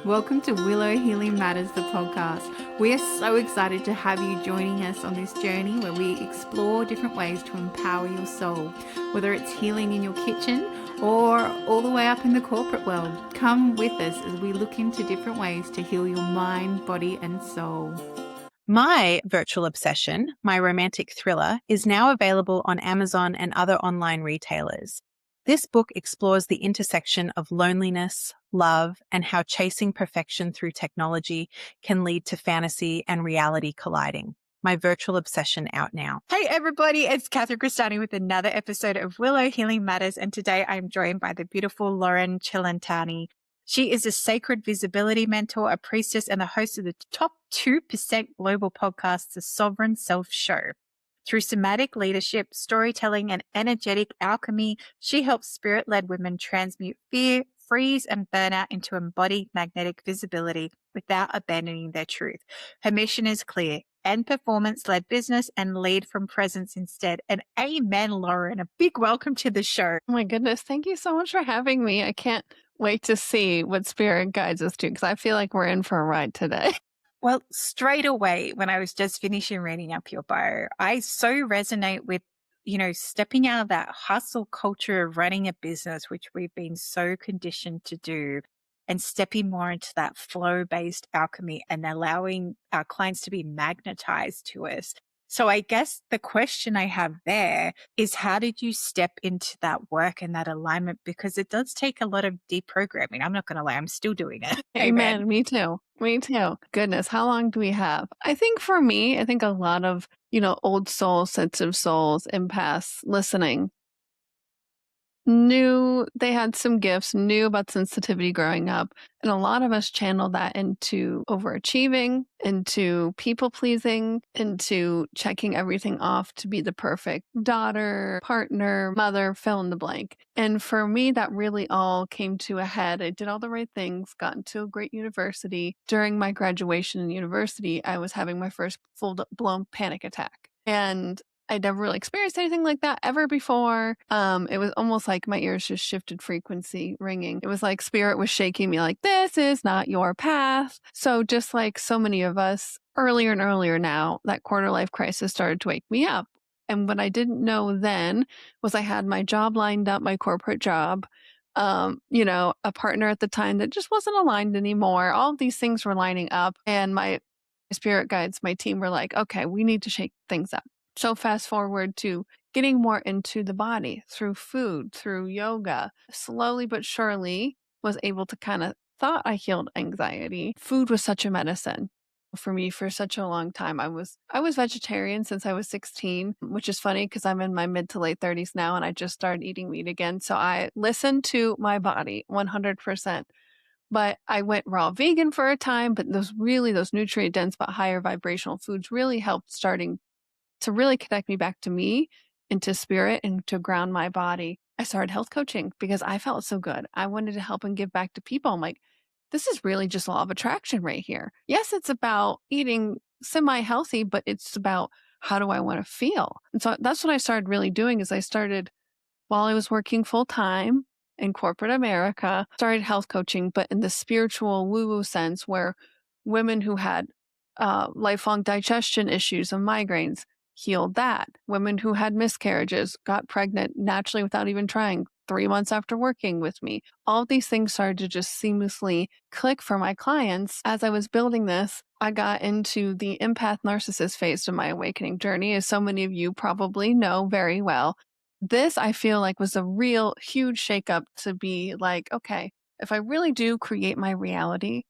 Welcome to Willow Healing Matters, the podcast. We are so excited to have you joining us on this journey where we explore different ways to empower your soul, whether it's healing in your kitchen or all the way up in the corporate world. Come with us as we look into different ways to heal your mind, body, and soul. My virtual obsession, my romantic thriller, is now available on Amazon and other online retailers. This book explores the intersection of loneliness, love, and how chasing perfection through technology can lead to fantasy and reality colliding. My virtual obsession out now. Hey everybody, it's Catherine Crestani with another episode of Willow Healing Matters, and today I'm joined by the beautiful Loren Cellentani. She is a sacred visibility mentor, a priestess, and the host of the top 2% global podcast, The Sovereign Self Show. Through somatic leadership, storytelling, and energetic alchemy, she helps spirit-led women transmute fear, freeze, and burnout into embodied magnetic visibility without abandoning their truth. Her mission is clear: end performance-led business and lead from presence instead. And amen, Loren. A big welcome to the show. Oh my goodness. Thank you so much for having me. I can't wait to see what spirit guides us to because I feel like we're in for a ride today. Well, straight away, when I was just finishing reading up your bio, I so resonate with, stepping out of that hustle culture of running a business, which we've been so conditioned to do, and stepping more into that flow-based alchemy and allowing our clients to be magnetized to us. So I guess the question I have there is, how did you step into that work and that alignment? Because it does take a lot of deprogramming. I'm not going to lie, I'm still doing it. Amen. Me too. Me too. Goodness, how long do we have? I think for me, a lot of, old souls, sensitive souls, empaths listening knew they had some gifts, knew about sensitivity growing up. And a lot of us channeled that into overachieving, into people pleasing, into checking everything off to be the perfect daughter, partner, mother, fill in the blank. And for me, that really all came to a head. I did all the right things, got into a great university. During my graduation in university, I was having my first full-blown panic attack. And I'd never really experienced anything like that ever before. It was almost like my ears just shifted frequency ringing. It was like spirit was shaking me like, this is not your path. So just like so many of us earlier and earlier now, that quarter life crisis started to wake me up. And what I didn't know then was I had my job lined up, my corporate job, a partner at the time that just wasn't aligned anymore. All of these things were lining up, and my spirit guides, my team were like, okay, we need to shake things up. So fast forward to getting more into the body through food, through yoga, slowly but surely was able to thought I healed anxiety. Food was such a medicine for me for such a long time. I was vegetarian since I was 16, which is funny because I'm in my mid to late 30s now and I just started eating meat again. So I listened to my body 100%. But I went raw vegan for a time, but those nutrient dense but higher vibrational foods really helped starting to really connect me back to me and to spirit and to ground my body. I started health coaching because I felt so good. I wanted to help and give back to people. I'm like, this is really just law of attraction right here. Yes, it's about eating semi-healthy, but it's about how do I want to feel? And so that's what I started really doing is I started while I was working full time in corporate America, started health coaching, but in the spiritual woo-woo sense where women who had lifelong digestion issues and migraines healed that. Women who had miscarriages got pregnant naturally without even trying 3 months after working with me. All of these things started to just seamlessly click for my clients. As I was building this, I got into the empath narcissist phase of my awakening journey, as so many of you probably know very well. This, I feel like, was a real huge shakeup to be like, okay, if I really do create my reality,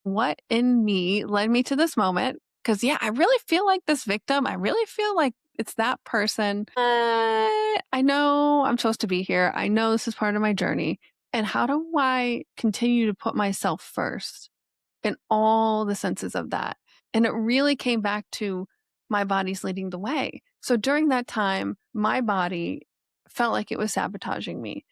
what in me led me to this moment? Because, I really feel like this victim. I really feel like it's that person. I know I'm supposed to be here. I know this is part of my journey. And how do I continue to put myself first in all the senses of that? And it really came back to my body's leading the way. So during that time, my body felt like it was sabotaging me.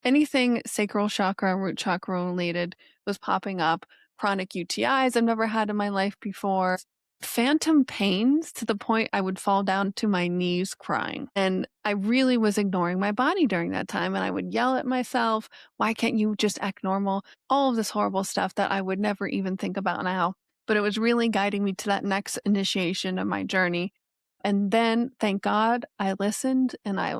Anything sacral chakra, root chakra related was popping up. Chronic UTIs I've never had in my life before. phantom pains to the point I would fall down to my knees crying. And I really was ignoring my body during that time. And I would yell at myself, why can't you just act normal? All of this horrible stuff that I would never even think about now. But it was really guiding me to that next initiation of my journey. And then, thank God, I listened and I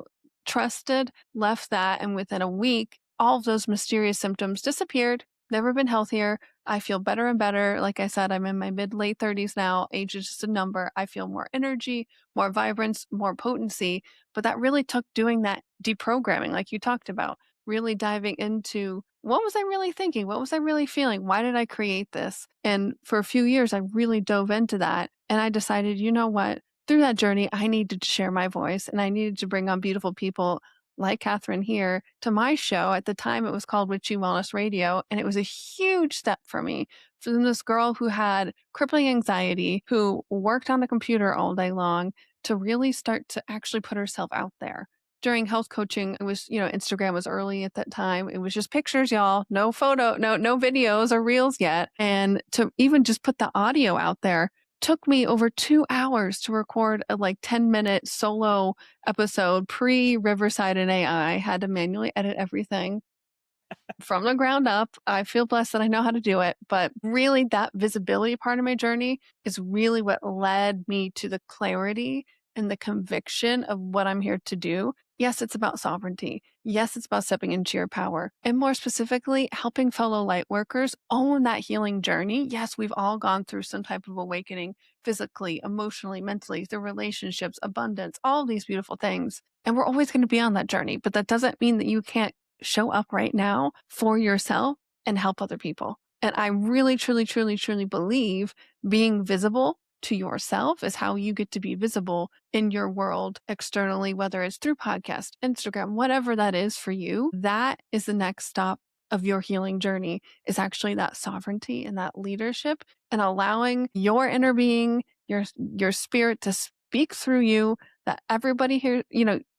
trusted, left that. And within a week, all of those mysterious symptoms disappeared. Never been healthier. I feel better and better. Like I said, I'm in my late 30s now. Age is just a number. I feel more energy, more vibrance, more potency. But that really took doing that deprogramming, like you talked about, really diving into what was I really thinking? What was I really feeling? Why did I create this? And for a few years, I really dove into that. And I decided, you know what? Through that journey, I needed to share my voice and I needed to bring on beautiful people like Catherine here to my show. At the time, it was called Witchy Wellness Radio. And it was a huge step for me. From this girl who had crippling anxiety, who worked on the computer all day long, to really start to actually put herself out there. During health coaching, it was, Instagram was early at that time. It was just pictures, y'all. No photo, no videos or reels yet. And to even just put the audio out there took me over 2 hours to record a 10-minute solo episode pre-Riverside and AI. I had to manually edit everything from the ground up. I feel blessed that I know how to do it, but really that visibility part of my journey is really what led me to the clarity and the conviction of what I'm here to do. Yes, it's about sovereignty. Yes, it's about stepping into your power. And more specifically, helping fellow light workers own that healing journey. Yes, we've all gone through some type of awakening physically, emotionally, mentally, through relationships, abundance, all of these beautiful things. And we're always going to be on that journey, but that doesn't mean that you can't show up right now for yourself and help other people. And I really, truly, truly, truly believe being visible to yourself is how you get to be visible in your world externally, whether it's through podcast, Instagram, whatever that is for you. That is the next stop of your healing journey, is actually that sovereignty and that leadership and allowing your inner being, your spirit to speak through you, that everybody here,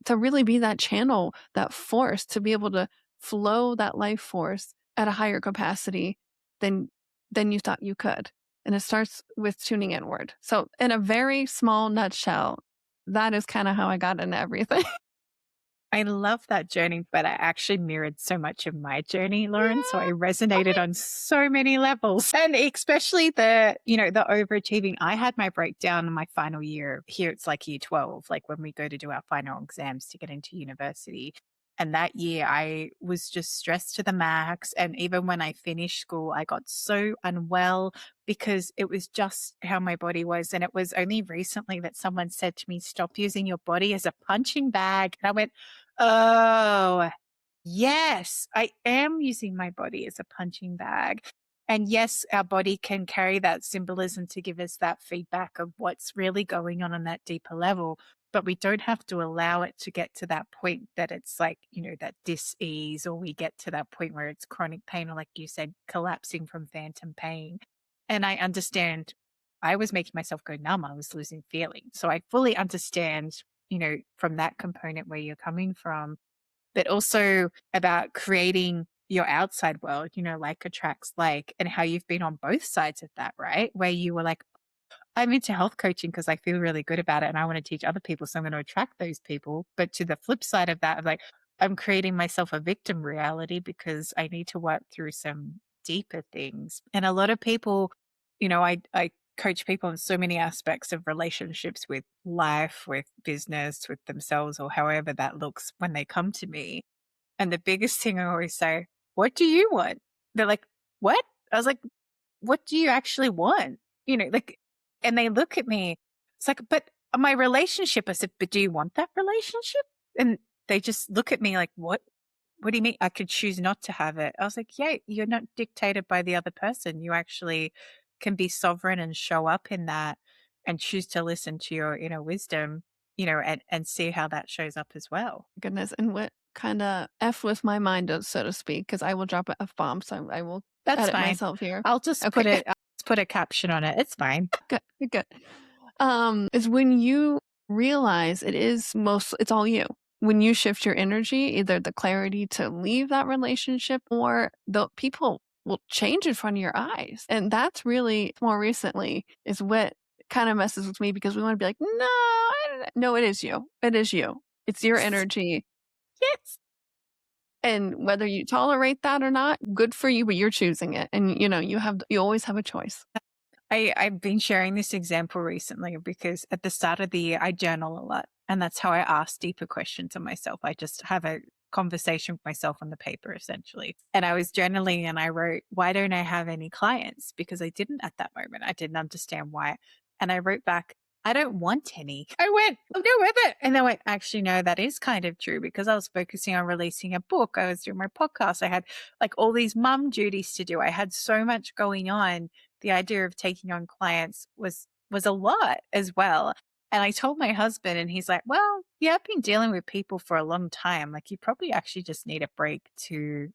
to really be that channel, that force, to be able to flow that life force at a higher capacity than you thought you could. And it starts with tuning inward. So in a very small nutshell, that is kind of how I got into everything. I love that journey, but I actually mirrored so much of my journey, Loren. So I resonated on so many levels, and especially the overachieving. I had my breakdown in my final year. Here it's like year 12, like when we go to do our final exams to get into university. And that year I was just stressed to the max. And even when I finished school, I got so unwell because it was just how my body was. And it was only recently that someone said to me, stop using your body as a punching bag. And I went, oh, yes, I am using my body as a punching bag. And yes, our body can carry that symbolism to give us that feedback of what's really going on that deeper level. But we don't have to allow it to get to that point that it's like, that dis-ease, or we get to that point where it's chronic pain, or like you said, collapsing from phantom pain. And I understand I was making myself go numb. I was losing feeling. So I fully understand, from that component where you're coming from, but also about creating your outside world, like attracts like, and how you've been on both sides of that, right? Where you were like, I'm into health coaching because I feel really good about it and I want to teach other people. So I'm going to attract those people. But to the flip side of that, like, I'm creating myself a victim reality because I need to work through some deeper things. And a lot of people, I coach people in so many aspects of relationships, with life, with business, with themselves, or however that looks when they come to me. And the biggest thing I always say, what do you want? They're like, what? I was like, what do you actually want? And they look at me, it's like, but my relationship. I said, but do you want that relationship? And they just look at me like, what do you mean? I could choose not to have it. I was like, yeah, you're not dictated by the other person. You actually can be sovereign and show up in that and choose to listen to your inner wisdom, and see how that shows up as well. Goodness. And what kind of F with my mind, so to speak, because I will drop an F bomb. So I will edit myself here. I'll just put a caption on it. It's fine. Good. Is when you realize it's all you. When you shift your energy, either the clarity to leave that relationship, or the people will change in front of your eyes. And that's really more recently is what kind of messes with me because we want to be like, no, it is you. It is you. It's your energy. Yes. And whether you tolerate that or not, good for you, but you're choosing it. And you always have a choice. I've been sharing this example recently because at the start of the year, I journal a lot. And that's how I ask deeper questions of myself. I just have a conversation with myself on the paper, essentially. And I was journaling and I wrote, why don't I have any clients? Because I didn't at that moment. I didn't understand why. And I wrote back, I don't want any. I went, I'll go with it. And I went, actually, no, that is kind of true because I was focusing on releasing a book. I was doing my podcast. I had like all these mum duties to do. I had so much going on. The idea of taking on clients was a lot as well. And I told my husband and he's like, well, yeah, I've been dealing with people for a long time. Like you probably actually just need a break to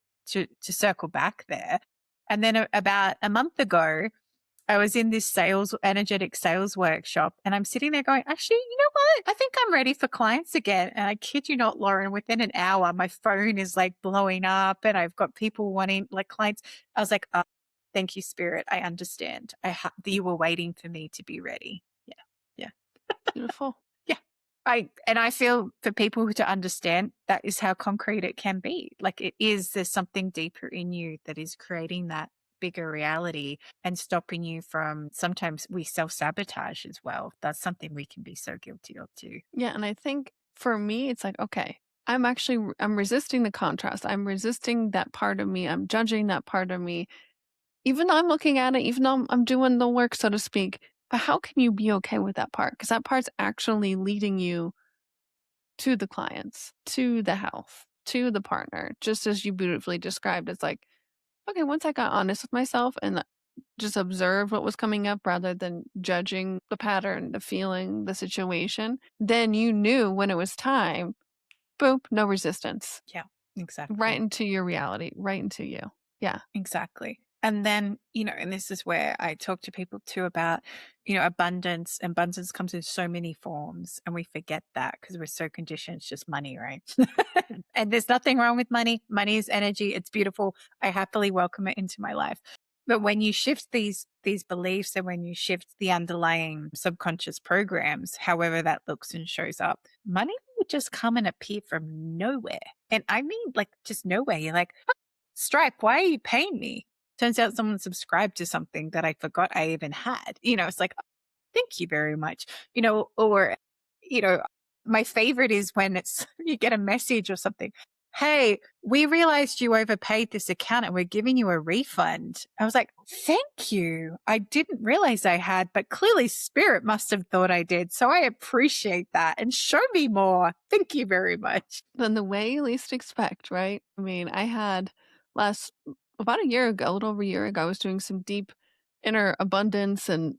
circle back there. And then about a month ago, I was in this energetic sales workshop and I'm sitting there going, actually, you know what? I think I'm ready for clients again. And I kid you not, Loren, within an hour, my phone is like blowing up and I've got people wanting like clients. I was like, oh, thank you, Spirit. I understand. You were waiting for me to be ready. Yeah. Yeah. Beautiful. Yeah. I feel for people to understand that is how concrete it can be. Like there's something deeper in you that is creating that bigger reality and stopping you from, sometimes we self-sabotage as well. That's something we can be so guilty of too. Yeah. And I think for me, it's like, okay, I'm resisting the contrast. I'm resisting that part of me. I'm judging that part of me. Even though I'm looking at it, even though I'm doing the work, so to speak, but how can you be okay with that part? Because that part's actually leading you to the clients, to the health, to the partner, just as you beautifully described. It's like, okay, once I got honest with myself and just observed what was coming up rather than judging the pattern, the feeling, the situation, then you knew when it was time, boop, no resistance. Yeah, exactly. Right into your reality, right into you. Yeah. Exactly. And then, and this is where I talk to people too about, abundance. Abundance comes in so many forms and we forget that because we're so conditioned. It's just money, right? And there's nothing wrong with money. Money is energy. It's beautiful. I happily welcome it into my life. But when you shift these beliefs and when you shift the underlying subconscious programs, however that looks and shows up, money will just come and appear from nowhere. And I mean, like just nowhere. You're like, Stripe, why are you paying me? Turns out someone subscribed to something that I forgot I even had. It's like, thank you very much. Or my favorite is when you get a message or something. Hey, we realized you overpaid this account and we're giving you a refund. I was like, thank you. I didn't realize I had, but clearly Spirit must have thought I did. So I appreciate that and show me more. Thank you very much. Then the way you least expect, right? I mean, I had about a year ago, a little over a year ago, I was doing some deep inner abundance and,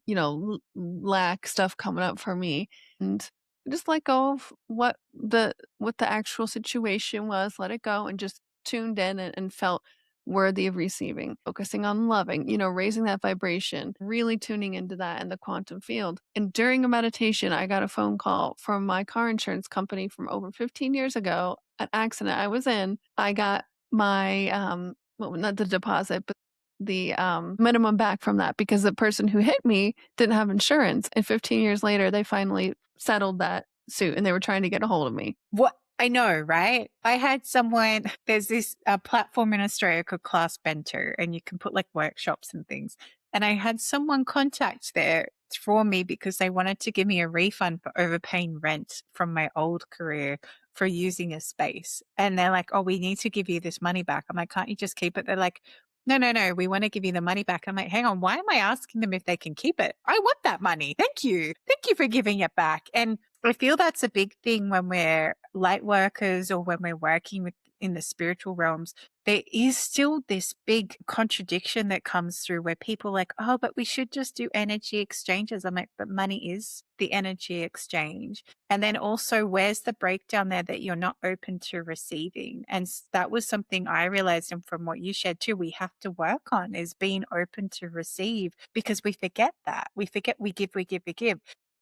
lack stuff coming up for me. And I just let go of what the actual situation was, let it go and just tuned in and felt worthy of receiving, focusing on loving, raising that vibration, really tuning into that in the quantum field. And during a meditation, I got a phone call from my car insurance company from over 15 years ago, an accident I was in. I got my, well, not the deposit, but the minimum back from that because the person who hit me didn't have insurance. And 15 years later, they finally settled that suit and they were trying to get a hold of me. What? I know, right? I had someone, there's this platform in Australia called Class Bento, and you can put like workshops and things. And I had someone contact there for me because they wanted to give me a refund for overpaying rent from my old career for using a space. And they're like, oh, we need to give you this money back. I'm like, can't you just keep it? They're like, no, we want to give you the money back. I'm like, hang on, why am I asking them if they can keep it? I want that money. Thank you. Thank you for giving it back. And I feel that's a big thing when we're light workers or when we're working in the spiritual realms. There is still this big contradiction that comes through where people are like, oh, but we should just do energy exchanges. I'm like, but money is the energy exchange. And then also, where's the breakdown there that you're not open to receiving? And that was something I realized, and from what you shared too, we have to work on is being open to receive, because we forget that. We forget we give.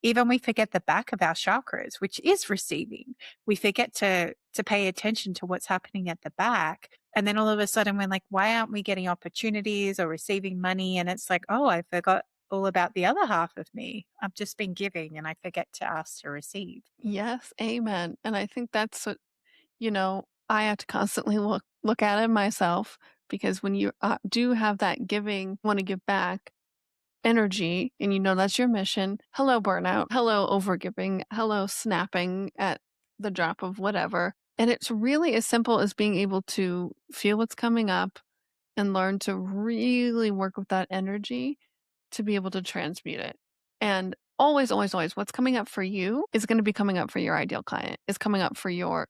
Even we forget the back of our chakras, which is receiving. We forget to pay attention to what's happening at the back. And then all of a sudden we're like, why aren't we getting opportunities or receiving money? And it's like, oh, I forgot all about the other half of me. I've just been giving and I forget to ask to receive. Yes, amen. And I think that's what, I have to constantly look at it myself, because when you do have that giving, want to give back energy, and that's your mission. Hello, burnout. Hello, overgiving. Hello, snapping at the drop of whatever. And it's really as simple as being able to feel what's coming up and learn to really work with that energy to be able to transmute it. And always, always, always, what's coming up for you is going to be coming up for your ideal client, is coming up for your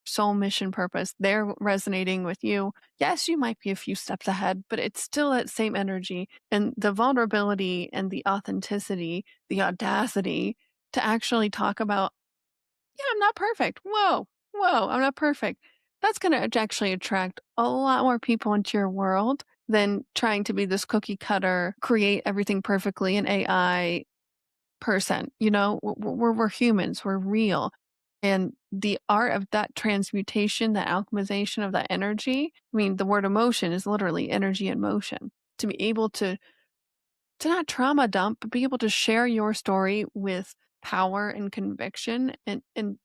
soul mission purpose. They're resonating with you. Yes, you might be a few steps ahead, but it's still that same energy, and the vulnerability and the authenticity, the audacity to actually talk about, yeah, I'm not perfect. Whoa, I'm not perfect. That's going to actually attract a lot more people into your world than trying to be this cookie cutter, create everything perfectly in AI person. We're humans, we're real. And the art of that transmutation, that alchemization of that energy, I mean, the word emotion is literally energy in motion. To be able to not trauma dump, but be able to share your story with power and conviction, and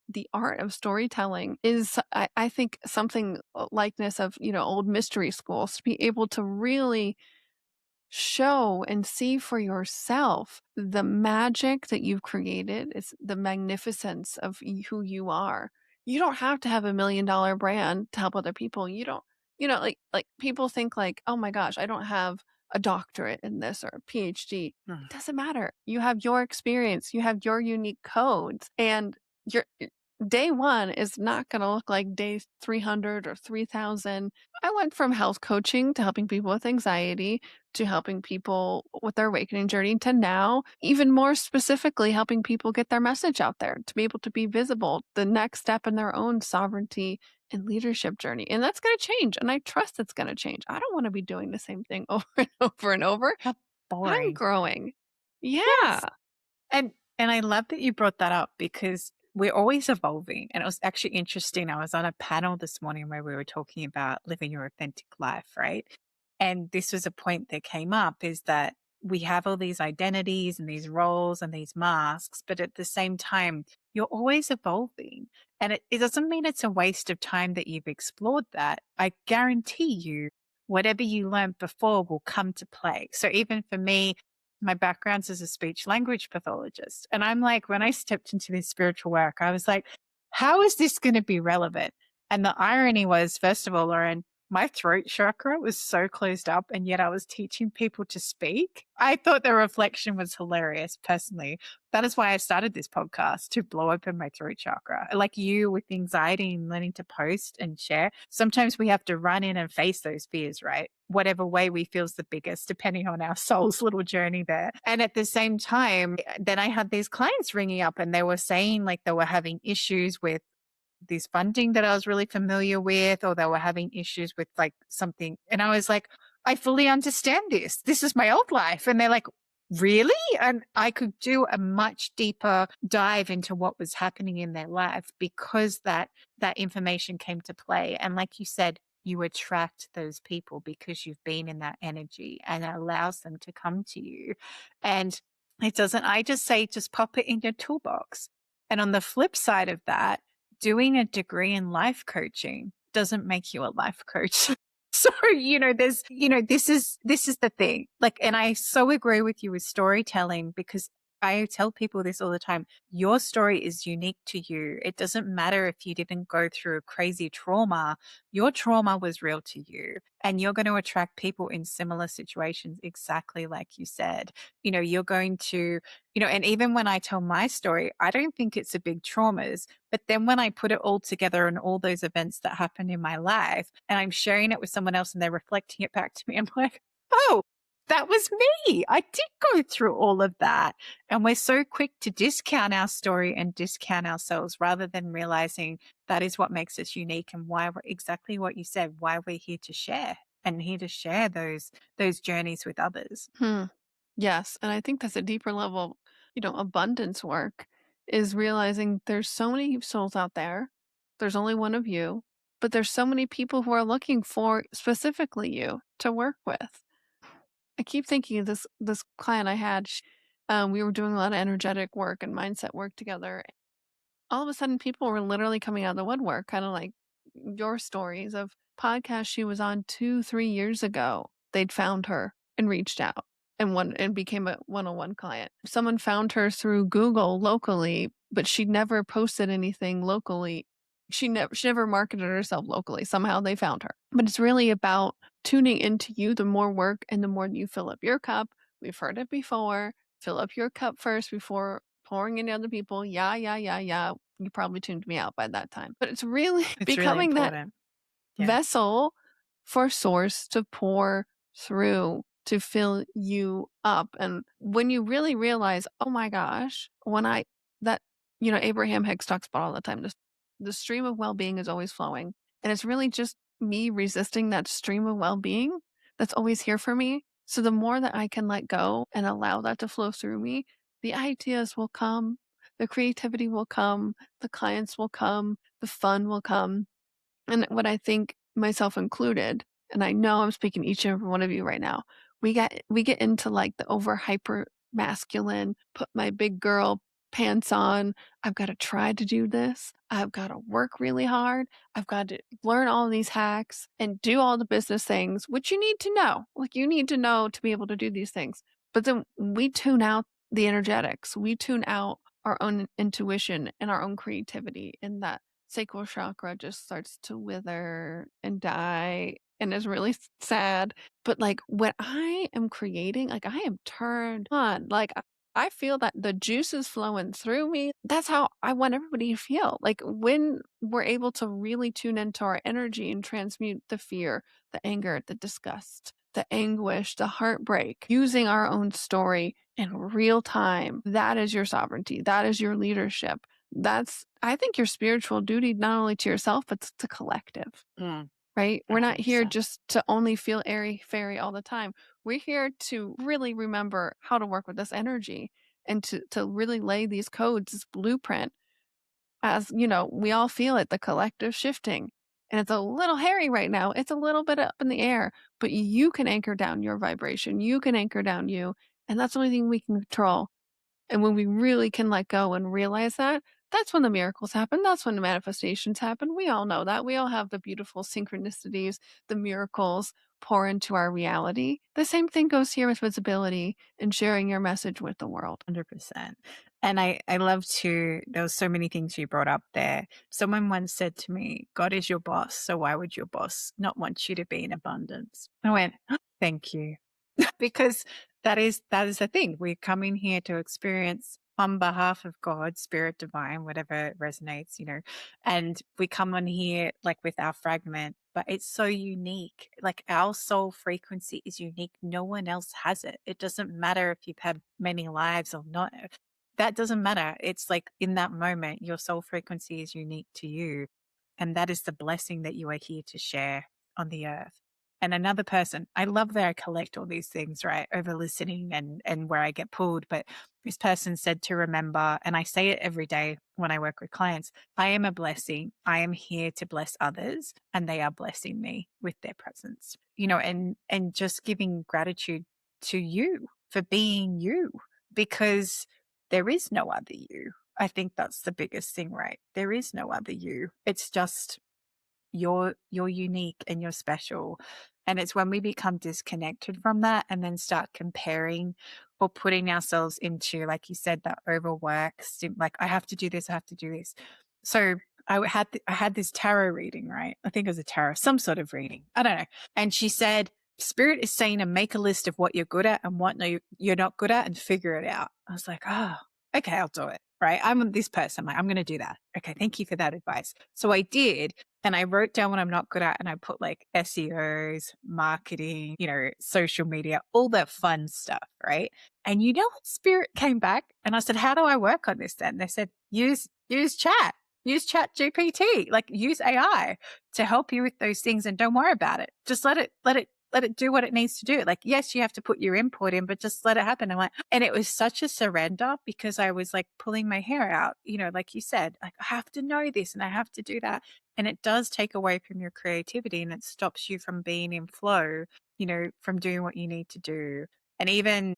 the art of storytelling is, I think, something likeness of, old mystery schools, to be able to really show and see for yourself the magic that you've created. It's the magnificence of who you are. You don't have to have $1 million brand to help other people. You don't, like people think like, oh my gosh, I don't have a doctorate in this or a PhD. It doesn't matter. You have your experience, you have your unique codes, and your day one is not going to look like day 300 or 3,000. I went from health coaching to helping people with anxiety to helping people with their awakening journey to now, even more specifically, helping people get their message out there to be able to be visible, the next step in their own sovereignty and leadership journey. And that's going to change. And I trust it's going to change. I don't want to be doing the same thing over and over and over. How I'm boring. growing. Yeah. Yes. And I love that you brought that up, because we're always evolving. And it was actually interesting. I was on a panel this morning where we were talking about living your authentic life, right? And this was a point that came up, is that we have all these identities and these roles and these masks, but at the same time, you're always evolving. And it doesn't mean it's a waste of time that you've explored that. I guarantee you, whatever you learned before will come to play. So even for me, my background's as a speech language pathologist. And I'm like, when I stepped into this spiritual work, I was like, how is this going to be relevant? And the irony was, first of all, Loren, my throat chakra was so closed up, and yet I was teaching people to speak. I thought the reflection was hilarious personally. That is why I started this podcast, to blow open my throat chakra. Like you, with anxiety and learning to post and share, sometimes we have to run in and face those fears, right? Whatever way we feel's the biggest, depending on our soul's little journey there. And at the same time, then I had these clients ringing up, and they were saying like they were having issues with this funding that I was really familiar with, or they were having issues with like something. And I was like, I fully understand this. This is my old life. And they're like, really? And I could do a much deeper dive into what was happening in their life, because that information came to play. And like you said, you attract those people because you've been in that energy, and it allows them to come to you. And it doesn't, I just say, just pop it in your toolbox. And on the flip side of that, doing a degree in life coaching doesn't make you a life coach. So, this is the thing. Like, and I so agree with you with storytelling, because I tell people this all the time. Your story is unique to you. It doesn't matter if you didn't go through a crazy trauma. Your trauma was real to you, and you're going to attract people in similar situations, exactly like you said. You're going to, and even when I tell my story, I don't think it's a big traumas. But then when I put it all together and all those events that happened in my life, and I'm sharing it with someone else and they're reflecting it back to me, I'm like, oh, that was me. I did go through all of that. And we're so quick to discount our story and discount ourselves, rather than realizing that is what makes us unique, and why we're, exactly what you said, why we're here to share, and here to share those journeys with others. Yes. And I think that's a deeper level, abundance work, is realizing there's so many souls out there. There's only one of you, but there's so many people who are looking for specifically you to work with. I keep thinking of this client I had. We were doing a lot of energetic work and mindset work together. All of a sudden, people were literally coming out of the woodwork, kind of like your stories of podcasts she was on 2, 3 years ago. They'd found her and reached out and became a one-on-one client. Someone found her through Google locally, but she never posted anything locally. She never marketed herself locally. Somehow they found her. But it's really about tuning into you. The more work and the more you fill up your cup. We've heard it before. Fill up your cup first before pouring into other people. Yeah, yeah, yeah, yeah. You probably tuned me out by that time. But it's really It's really becoming that important. Yeah. vessel for source to pour through to fill you up. And when you really realize, oh my gosh, Abraham Hicks talks about all the time, the stream of well-being is always flowing. And it's really just me resisting that stream of well-being that's always here for me. So the more that I can let go and allow that to flow through me, the ideas will come, the creativity will come, the clients will come, the fun will come. And what I think, myself included, and I know I'm speaking to each and every one of you right now, we get into like the over hyper masculine, put my big girl pants on. I've got to try to do this. I've got to work really hard. I've got to learn all these hacks and do all the business things, which you need to know. Like you need to know to be able to do these things. But then we tune out the energetics. We tune out our own intuition and our own creativity, and that sacral chakra just starts to wither and die and is really sad. But like when I am creating, like I am turned on. Like I feel that the juice is flowing through me. That's how I want everybody to feel. Like when we're able to really tune into our energy and transmute the fear, the anger, the disgust, the anguish, the heartbreak, using our own story in real time, that is your sovereignty. That is your leadership. That's, I think, your spiritual duty, not only to yourself, but to collective, right? We're not here 100%. just to only feel airy fairy all the time. We're here to really remember how to work with this energy and to really lay these codes, this blueprint, as we all feel it, the collective shifting. And it's a little hairy right now. It's a little bit up in the air, but you can anchor down your vibration. You can anchor down you. And that's the only thing we can control. And when we really can let go and realize that, that's when the miracles happen. That's when the manifestations happen. We all know that. We all have the beautiful synchronicities, the miracles pour into our reality. The same thing goes here with visibility and sharing your message with the world. 100%. And I love to, there was so many things you brought up there. Someone once said to me, God is your boss, so why would your boss not want you to be in abundance? I went, oh, thank you. Because that is the thing. We're coming here to experience on behalf of God, spirit divine, whatever resonates, and we come on here like with our fragment, but it's so unique. Like our soul frequency is unique. No one else has it. It doesn't matter if you've had many lives or not. That doesn't matter. It's like in that moment, your soul frequency is unique to you. And that is the blessing that you are here to share on the earth. And another person, I love that I collect all these things, right, over listening and where I get pulled. But this person said to remember, and I say it every day when I work with clients, I am a blessing. I am here to bless others, and they are blessing me with their presence, and just giving gratitude to you for being you, because there is no other you. I think that's the biggest thing, right? There is no other you. It's just you're unique and you're special. And it's when we become disconnected from that and then start comparing or putting ourselves into, like you said, that overwork, like I have to do this, I have to do this. So I had this tarot reading, right? I think it was a tarot, some sort of reading. I don't know. And she said, Spirit is saying to make a list of what you're good at and what you're not good at and figure it out. I was like, oh, okay, I'll do it. Right. I'm this person. I'm going to do that. Okay. Thank you for that advice. So I did. And I wrote down what I'm not good at, and I put like SEOs, marketing, social media, all that fun stuff, right? And what Spirit came back and I said, how do I work on this then? They said, use chat GPT, like use AI to help you with those things, and don't worry about it. Just let it do what it needs to do. Like, yes, you have to put your input in, but just let it happen. And it was such a surrender, because I was like pulling my hair out, like you said, like I have to know this and I have to do that. And it does take away from your creativity, and it stops you from being in flow from doing what you need to do. And even,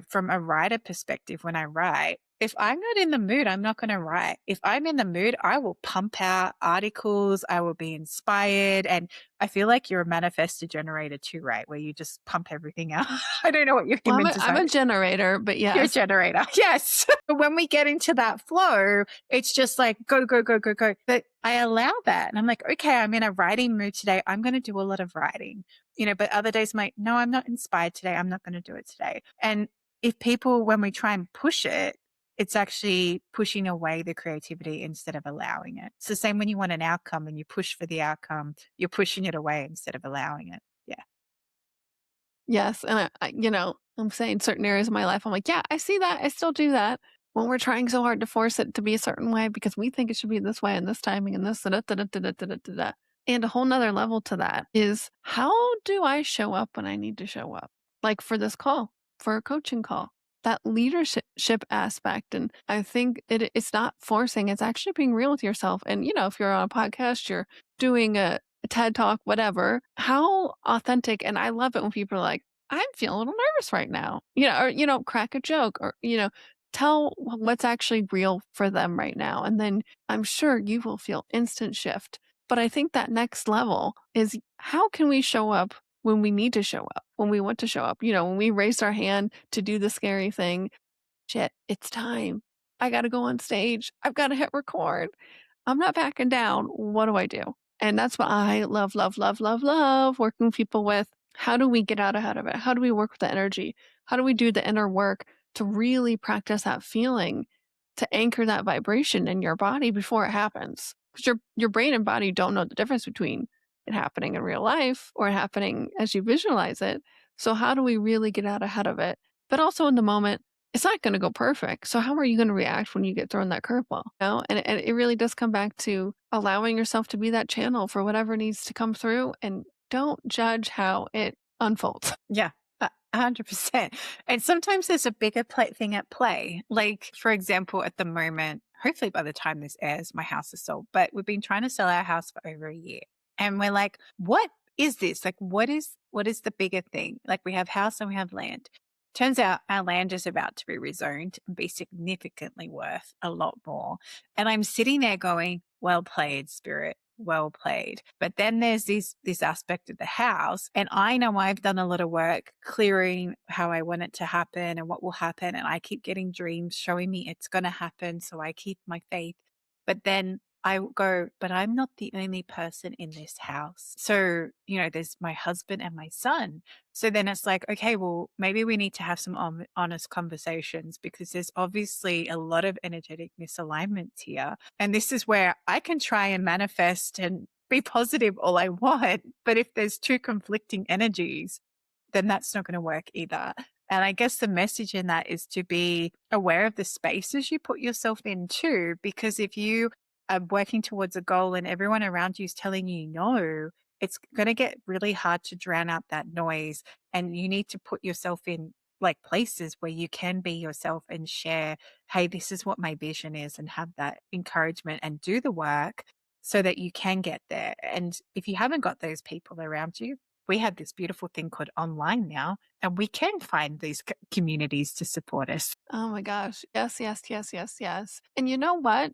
from a writer perspective, when I write, if I'm not in the mood, I'm not going to write. If I'm in the mood, I will pump out articles. I will be inspired. And I feel like you're a manifestor generator too, right? Where you just pump everything out. I don't know what you're Well, human I'm a generator, but You're a yes. generator. Yes. But when we get into that flow, it's just like go, go, go, go, go. But I allow that. And I'm like, okay, I'm in a writing mood today. I'm going to do a lot of writing, but other days I'm like, no, I'm not inspired today. I'm not going to do it today. And if people, when we try and push it, it's actually pushing away the creativity instead of allowing it. It's the same when you want an outcome and you push for the outcome, you're pushing it away instead of allowing it. Yeah. Yes. And I'm saying certain areas of my life, I'm like, yeah, I see that. I still do that. When we're trying so hard to force it to be a certain way because we think it should be this way and this timing and this, da, da, da, da, da, da, da, da. And a whole nother level to that is, how do I show up when I need to show up? Like for this call, for a coaching call, that leadership aspect. And I think it's not forcing, it's actually being real with yourself. And, if you're on a podcast, you're doing a TED Talk, whatever, how authentic. And I love it when people are like, I'm feeling a little nervous right now, or, crack a joke or, tell what's actually real for them right now. And then I'm sure you will feel instant shift. But I think that next level is, how can we show up when we need to show up, when we want to show up, when we raise our hand to do the scary thing, shit, it's time. I got to go on stage. I've got to hit record. I'm not backing down. What do I do? And that's what I love, love, love, love, love working with people with. How do we get out ahead of it? How do we work with the energy? How do we do the inner work to really practice that feeling, to anchor that vibration in your body before it happens? Because your brain and body don't know the difference between it happening in real life or happening as you visualize it. So how do we really get out ahead of it? But also in the moment, it's not going to go perfect. So how are you going to react when you get thrown that curveball? And it really does come back to allowing yourself to be that channel for whatever needs to come through, and don't judge how it unfolds. Yeah. 100%. And sometimes there's a bigger thing at play. Like, for example, at the moment, hopefully by the time this airs, my house is sold, but we've been trying to sell our house for over a year. And we're like, what is this? Like, what is the bigger thing? Like, we have house and we have land. Turns out our land is about to be rezoned and be significantly worth a lot more. And I'm sitting there going, well played, spirit. Well played. But then there's this aspect of the house, and I know I've done a lot of work clearing how I want it to happen and what will happen, and I keep getting dreams showing me it's going to happen, so I keep my faith. But then I go, but I'm not the only person in this house. So, there's my husband and my son. So then it's like, okay, well, maybe we need to have some honest conversations, because there's obviously a lot of energetic misalignments here. And this is where I can try and manifest and be positive all I want. But if there's two conflicting energies, then that's not going to work either. And I guess the message in that is to be aware of the spaces you put yourself in too, because if you are working towards a goal and everyone around you is telling you no, it's going to get really hard to drown out that noise. And you need to put yourself in like places where you can be yourself and share, hey, this is what my vision is, and have that encouragement and do the work so that you can get there. And if you haven't got those people around you, we have this beautiful thing called online now, and we can find these communities to support us. Oh my gosh. Yes, yes, yes, yes, yes. And you know what?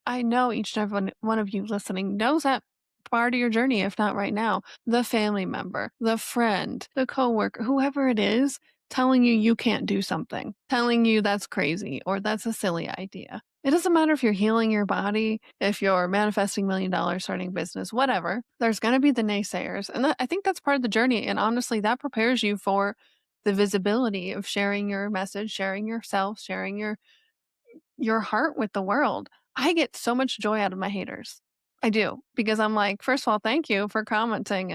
I know each and every one of you listening knows that part of your journey, if not right now. The family member, the friend, the coworker, whoever it is, telling you can't do something, telling you that's crazy or that's a silly idea. It doesn't matter if you're healing your body, if you're manifesting $1 million, starting a business, whatever. There's going to be the naysayers. And I think that's part of the journey. And honestly, that prepares you for the visibility of sharing your message, sharing yourself, sharing your heart with the world. I get so much joy out of my haters. I do, because I'm like, first of all, thank you for commenting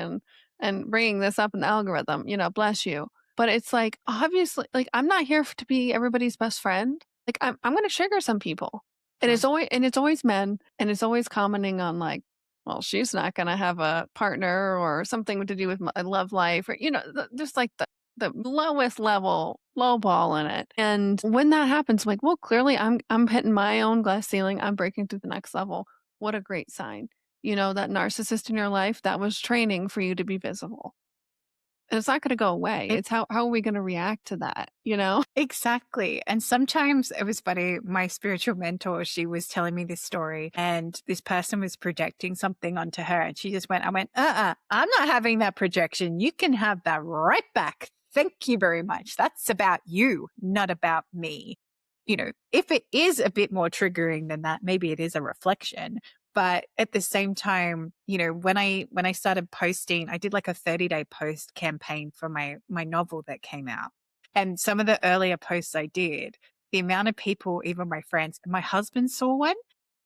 and bringing this up in the algorithm, bless you. But it's like, obviously, like, I'm not here to be everybody's best friend. Like, I'm going to trigger some people. And it's always men, and it's always commenting on like, well, she's not going to have a partner or something to do with my love life, or, just like the lowest level low ball in it. And when that happens, I'm like, well, clearly I'm hitting my own glass ceiling. I'm breaking through the next level. What a great sign. That narcissist in your life, that was training for you to be visible. And it's not going to go away. It- It's how are we going to react to that, you know? Exactly. And sometimes it was funny. My spiritual mentor, she was telling me this story, and this person was projecting something onto her. And she just went, I'm not having that projection. You can have that right back. Thank you very much. That's about you, not about me. You know, if it is a bit more triggering than that, maybe it is a reflection. But at the same time, you know, when I started posting, I did like a 30-day post campaign for my novel that came out. And some of the earlier posts I did, the amount of people, even my friends, my husband saw one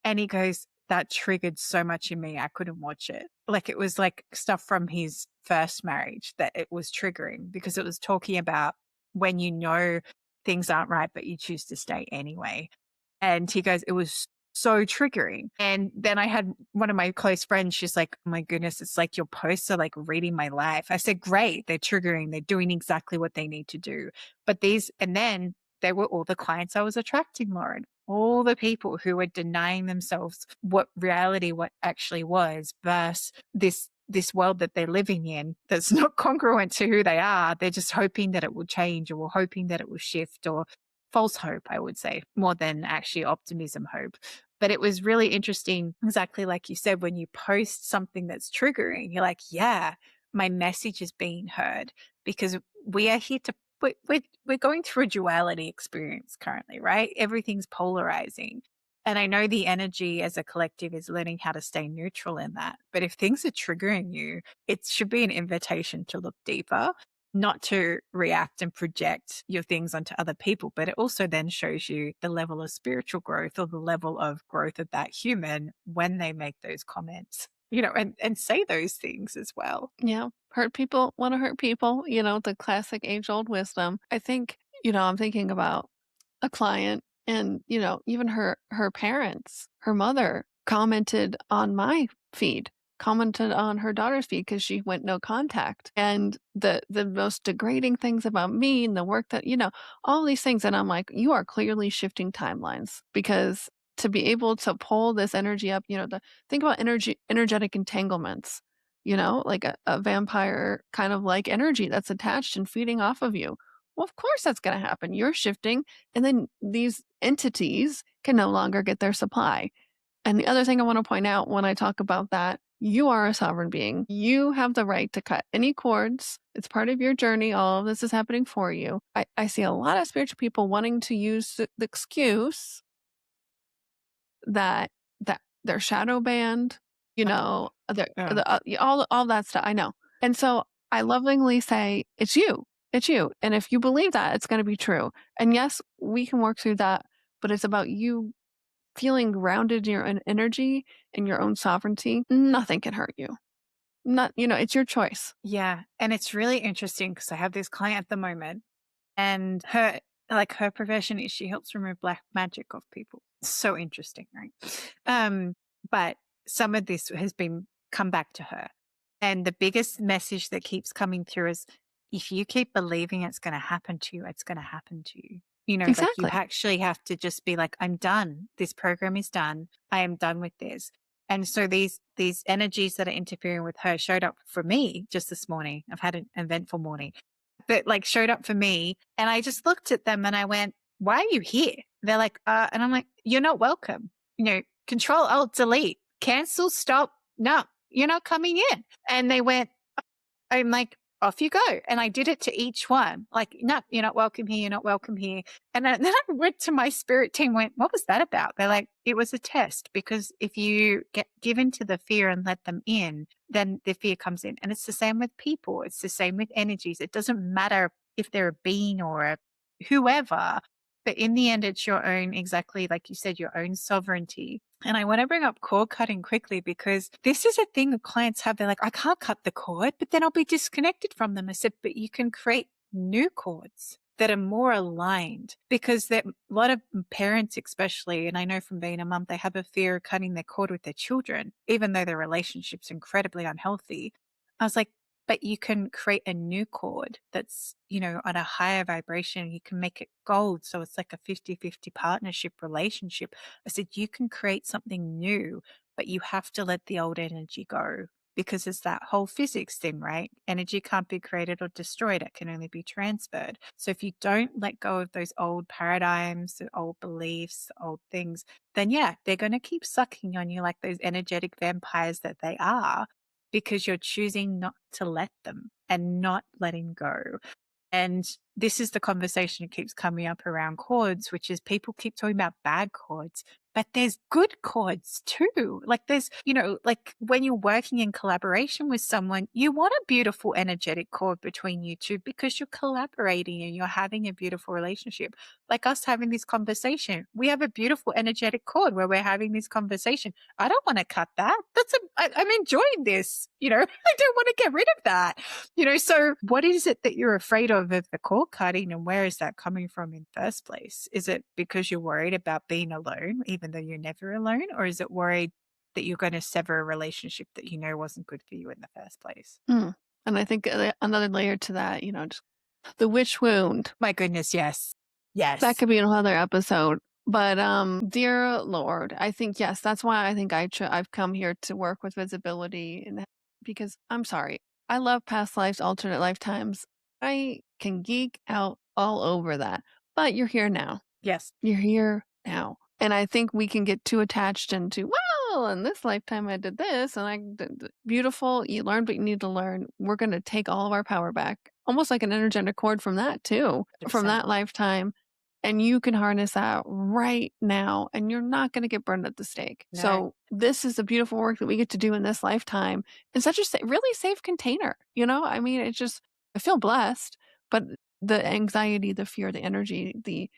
and he goes, that triggered so much in me. I couldn't watch it. Like it was like stuff from his first marriage that it was triggering, because it was talking about when you know things aren't right, but you choose to stay anyway. And he goes, it was so triggering. And then I had one of my close friends, she's like, oh my goodness, it's like your posts are like reading my life. I said, great, they're triggering, they're doing exactly what they need to do. But and then they were all the clients I was attracting, Loren. All the people who were denying themselves what actually was, versus this world that they're living in that's not congruent to who they are. They're just hoping that it will change, or hoping that it will shift, or false hope, I would say, more than actually optimism hope. But it was really interesting, exactly like you said, when you post something that's triggering, you're like, yeah, my message is being heard, because we are here to, we're going through a duality experience currently, right? Everything's polarizing. And I know the energy as a collective is learning how to stay neutral in that. But if things are triggering you, it should be an invitation to look deeper, not to react and project your things onto other people. But it also then shows you the level of spiritual growth, or the level of growth of that human when they make those comments, you know, and say those things as well. Yeah. Hurt people want to hurt people, you know, the classic age old wisdom. I think, you know, I'm thinking about a client, and, you know, even her parents, her mother commented on my feed, commented on her daughter's feed, because she went no contact. And the most degrading things about me and the work that, you know, all these things. And I'm like, you are clearly shifting timelines, because to be able to pull this energy up, you know, think about energetic entanglements, you know, like a vampire kind of like energy that's attached and feeding off of you. Well, of course that's going to happen. You're shifting, and then these entities can no longer get their supply. And the other thing I want to point out when I talk about that, you are a sovereign being. You have the right to cut any cords. It's part of your journey. All of this is happening for you. I see a lot of spiritual people wanting to use the excuse that they're shadow banned, you know, all that stuff. I know. And so I lovingly say, it's you. It's you. And if you believe that, it's going to be true. And yes, we can work through that, but it's about you feeling grounded in your own energy and your own sovereignty. Nothing can hurt you. Not, you know, it's your choice. Yeah. And it's really interesting, because I have this client at the moment, and her profession is she helps remove black magic off people. So interesting, right? But some of this has been come back to her. And the biggest message that keeps coming through is, if you keep believing it's going to happen to you, it's going to happen to you. You know, Exactly. like you actually have to just be like, I'm done. This program is done. I am done with this. And so these energies that are interfering with her showed up for me just this morning. I've had an eventful morning, but like showed up for me. And I just looked at them and I went, why are you here? They're like, and I'm like, you're not welcome. You know, Control Alt Delete, cancel, stop. No, you're not coming in. And they went, I'm like, off you go. And I did it to each one. Like, no, you're not welcome here. You're not welcome here. And then I went to my spirit team, went, what was that about? They're like, it was a test, because if you get given to the fear and let them in, then the fear comes in. And it's the same with people. It's the same with energies. It doesn't matter if they're a being or a whoever, but in the end, it's your own, exactly like you said, your own sovereignty. And I want to bring up cord cutting quickly, because this is a thing that clients have. They're like, I can't cut the cord, but then I'll be disconnected from them. I said, but you can create new cords that are more aligned, because a lot of parents, especially, and I know from being a mum, they have a fear of cutting their cord with their children, even though their relationship's incredibly unhealthy. I was like, but you can create a new cord that's, you know, on a higher vibration. You can make it gold. So it's like a 50-50 partnership relationship. I said, you can create something new, but you have to let the old energy go. because it's that whole physics thing, right? Energy can't be created or destroyed. It can only be transferred. So if you don't let go of those old paradigms, the old beliefs, the old things, then yeah, they're going to keep sucking on you like those energetic vampires that they are, because you're choosing not to let them and not letting go. And this is the conversation that keeps coming up around cords, which is people keep talking about bad cords, but there's good cords too. Like there's, like when you're working in collaboration with someone, you want a beautiful energetic cord between you two because you're collaborating and you're having a beautiful relationship. Like us having this conversation, we have a beautiful energetic cord where we're having this conversation. I don't want to cut that. I'm enjoying this, I don't want to get rid of that, so what is it that you're afraid of the cord cutting, and where is that coming from in the first place? Is it because you're worried about being alone, even though you're never alone? Or is it worried that you're going to sever a relationship that wasn't good for you in the first place? And I think another layer to that, just the witch wound. My goodness, yes. Yes. That could be another episode. But dear Lord, I think, yes, that's why I think I've come here to work with visibility, because I'm sorry. I love past lives, alternate lifetimes. I can geek out all over that. But you're here now. Yes. You're here now. And I think we can get too attached into, well, in this lifetime I did this and I did beautiful. You learned what you need to learn. We're going to take all of our power back, almost like an energetic cord from that too, 100%. From that lifetime. And you can harness that right now, and you're not going to get burned at the stake. No. So this is the beautiful work that we get to do in this lifetime in such a really safe container. I mean, it's just, I feel blessed, but the anxiety, the fear, the energy, the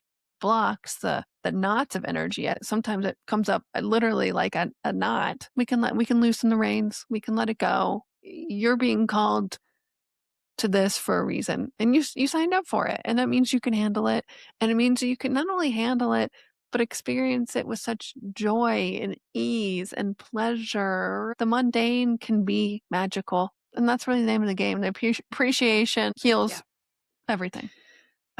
blocks, the knots of energy, sometimes it comes up literally like a knot. We can loosen the reins. We can let it go. You're being called to this for a reason, and you signed up for it, and that means you can handle it, and it means you can not only handle it but experience it with such joy and ease and pleasure. The mundane can be magical, and that's really the name of the game. The appreciation heals everything.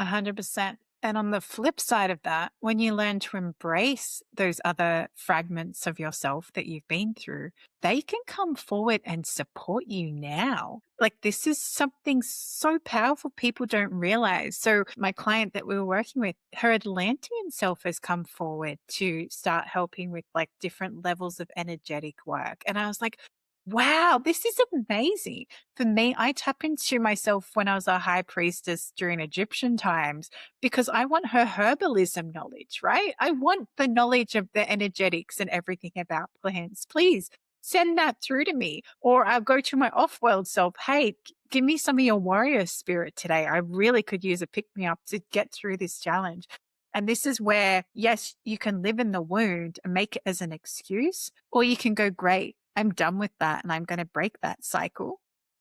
100%. And on the flip side of that, when you learn to embrace those other fragments of yourself that you've been through, they can come forward and support you now. Like this is something so powerful people don't realize. So my client that we were working with, her Atlantean self has come forward to start helping with like different levels of energetic work. And I was like, wow, this is amazing. For me, I tap into myself when I was a high priestess during Egyptian times because I want her herbalism knowledge, right? I want the knowledge of the energetics and everything about plants. Please send that through to me. Or I'll go to my off-world self. Hey, give me some of your warrior spirit today. I really could use a pick-me-up to get through this challenge. And this is where, yes, you can live in the wound and make it as an excuse, or you can go, great, I'm done with that and I'm going to break that cycle.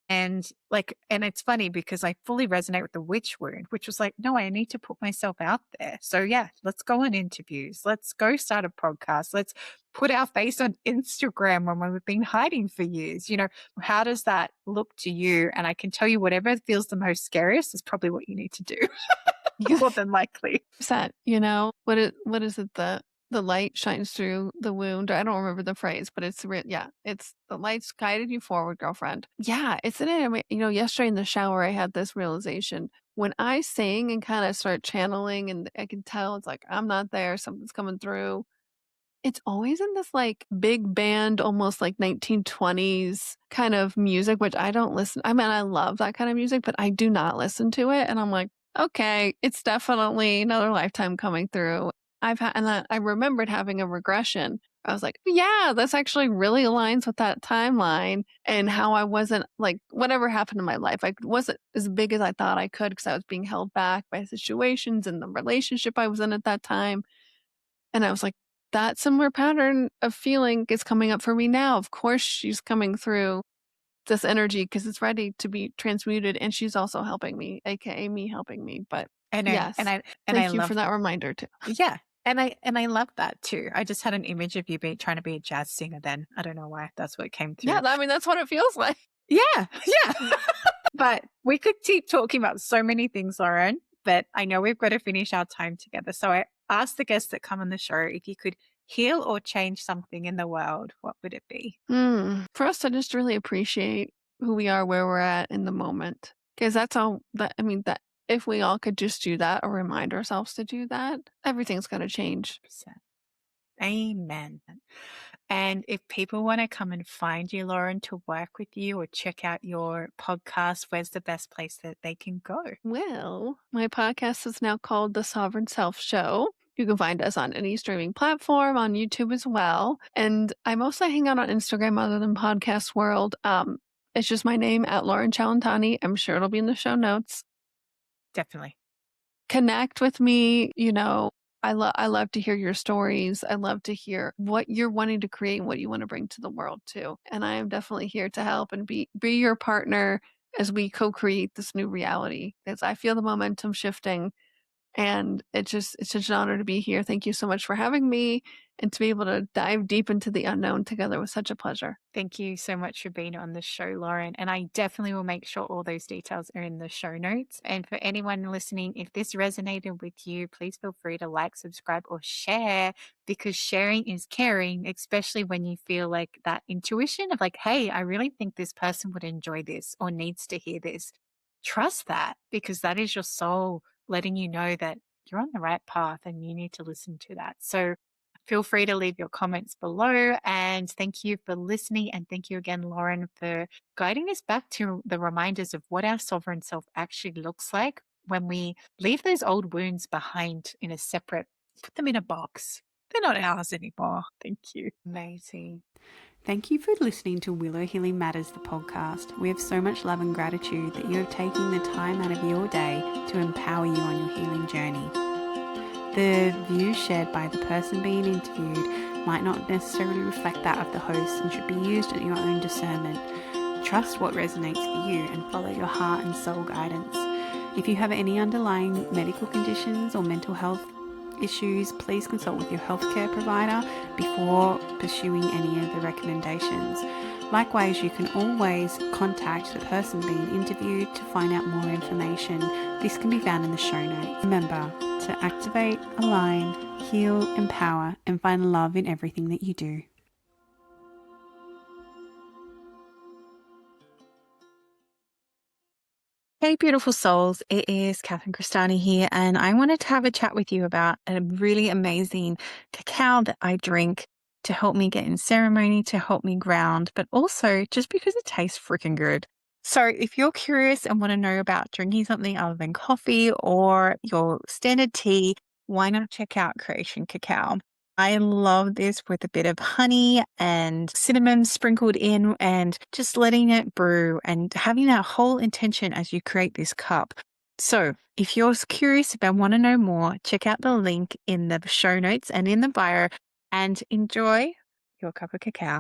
And it's funny because I fully resonate with the witch wound, which was like, no, I need to put myself out there. So yeah, let's go on interviews. Let's go start a podcast. Let's put our face on Instagram when we've been hiding for years. How does that look to you? And I can tell you whatever feels the most scariest is probably what you need to do. More than likely. What is it? The light shines through the wound. I don't remember the phrase, but it's the light's guided you forward, girlfriend. Yeah, yesterday in the shower, I had this realization. When I sing and kind of start channeling, and I can tell it's like I'm not there, something's coming through. It's always in this like big band, almost like 1920s kind of music, which I don't listen. I mean, I love that kind of music, but I do not listen to it. And I'm like, okay, it's definitely another lifetime coming through. I remembered having a regression. I was like, yeah, this actually really aligns with that timeline and how I wasn't like, whatever happened in my life, I wasn't as big as I thought I could because I was being held back by situations and the relationship I was in at that time. And I was like, that similar pattern of feeling is coming up for me now. Of course, she's coming through this energy because it's ready to be transmuted. And she's also helping me, AKA me helping me. But I know. Yes, thank you for that reminder too. Yeah. And I love that too. I just had an image of you trying to be a jazz singer then. I don't know why. That's what came through. Yeah, I mean, that's what it feels like. Yeah. But we could keep talking about so many things, Loren, but I know we've got to finish our time together. So I asked the guests that come on the show if you could heal or change something in the world, what would it be? For us to just really appreciate who we are, where we're at in the moment. Because that's all that, I mean, that if we all could just do that or remind ourselves to do that, everything's going to change. Amen. And if people want to come and find you, Loren, to work with you or check out your podcast, where's the best place that they can go? Well, my podcast is now called The Sovereign Self Show. You can find us on any streaming platform, on YouTube as well. And I mostly hang out on Instagram other than podcast world. It's just my name at Loren Cellentani. I'm sure it'll be in the show notes. Definitely. Connect with me. I love to hear your stories. I love to hear what you're wanting to create and what you want to bring to the world too. And I am definitely here to help and be your partner as we co-create this new reality. Because I feel the momentum shifting, and it's such an honor to be here. Thank you so much for having me, and to be able to dive deep into the unknown together was such a pleasure. Thank you so much for being on the show, Loren. And I definitely will make sure all those details are in the show notes. And for anyone listening, if this resonated with you, please feel free to like, subscribe, or share, because sharing is caring, especially when you feel like that intuition of like, hey, I really think this person would enjoy this or needs to hear this. Trust that, because that is your soul letting you know that you're on the right path and you need to listen to that. So feel free to leave your comments below, and thank you for listening. And thank you again, Loren, for guiding us back to the reminders of what our sovereign self actually looks like when we leave those old wounds behind in a separate, put them in a box. They're not ours anymore. Thank you. Amazing. Thank you for listening to Willow Healing Matters, the podcast. We have so much love and gratitude that you have taken the time out of your day to empower you on your healing journey. The views shared by the person being interviewed might not necessarily reflect that of the host and should be used at your own discernment. Trust what resonates for you and follow your heart and soul guidance. If you have any underlying medical conditions or mental health issues, please consult with your healthcare provider before pursuing any of the recommendations. Likewise, you can always contact the person being interviewed to find out more information. This can be found in the show notes. Remember to activate, align, heal, empower, and find love in everything that you do. Hey, beautiful souls. It is Catherine Crestani here, and I wanted to have a chat with you about a really amazing cacao that I drink to help me get in ceremony, to help me ground, but also just because it tastes freaking good. So if you're curious and want to know about drinking something other than coffee or your standard tea, why not check out Creation Cacao? I love this with a bit of honey and cinnamon sprinkled in and just letting it brew and having that whole intention as you create this cup. So if you're curious about want to know more, check out the link in the show notes and in the bio and enjoy your cup of cacao.